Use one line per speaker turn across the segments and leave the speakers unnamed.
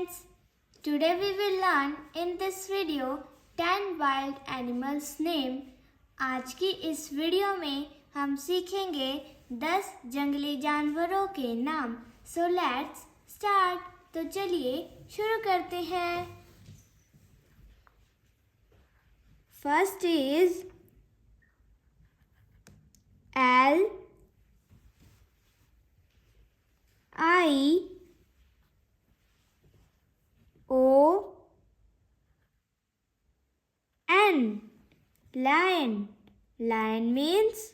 friends, today we will learn in this video 10 wild animals name. आज की इस video में हम सीखेंगे 10 जंगली जानवरों के नाम. So let's start. तो चलिए शुरू करते हैं. First is L I O N. Lion. Lion means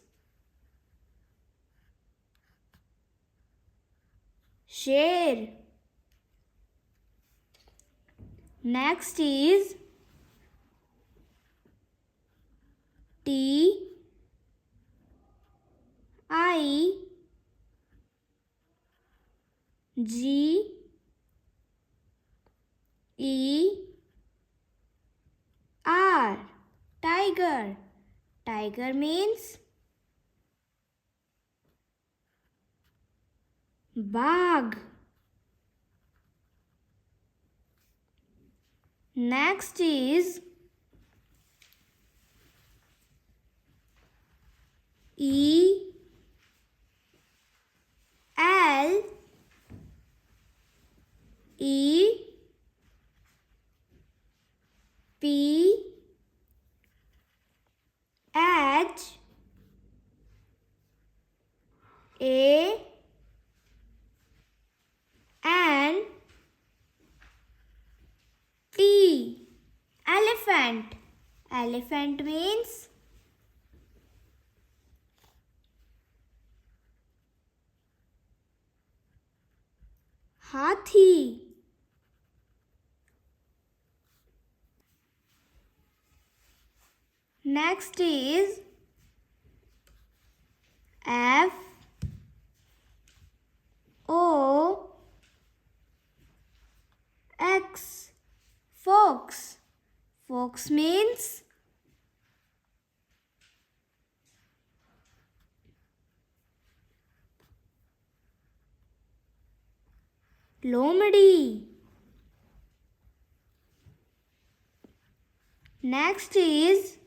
शेर. Next is T I G E R. Tiger. Tiger means बाघ. Next is E L E P H A N T. Elephant. Elephant means हाथी. Next is F O X. Fox. Fox means लोमड़ी. Next is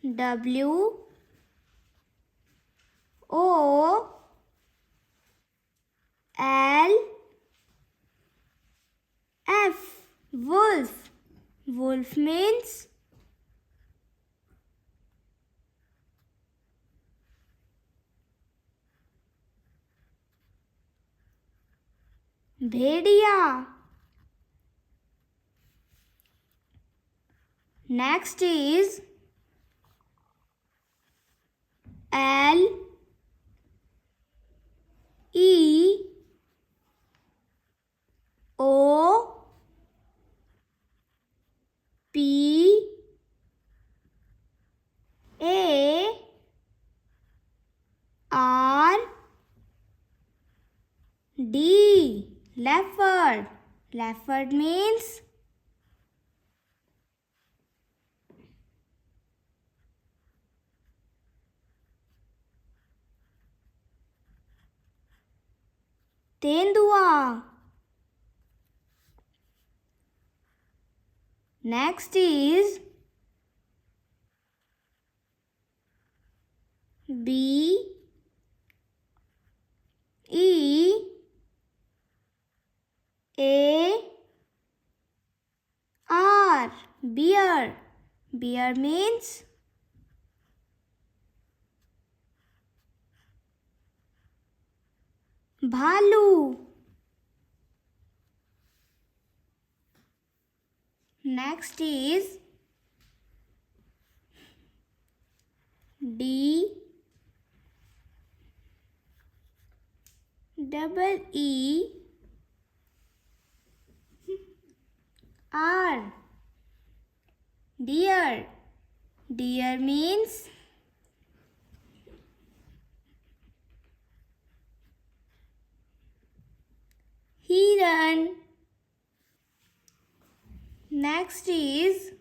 W O L F. Wolf. Wolf means Bhediya. Next is L E O P A R D. Leopard. Leopard means तेंदुआ. Next is B E A R. Bear. Bear means भालू. Next is D double E R. Deer. Deer means heron. Next is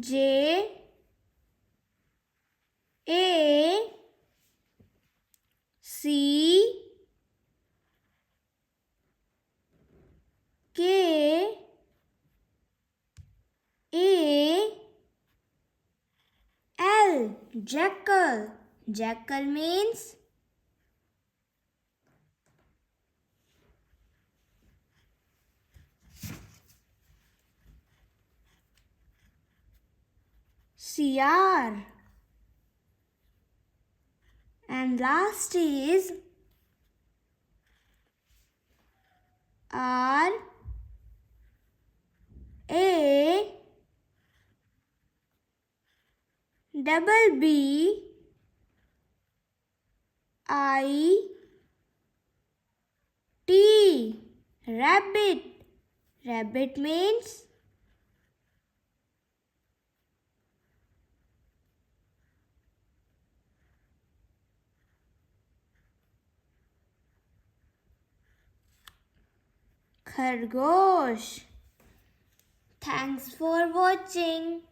J A Jackal. Jackal means Siar. And last is R A double B I T. Rabbit. Rabbit means Khargosh. Thanks for watching.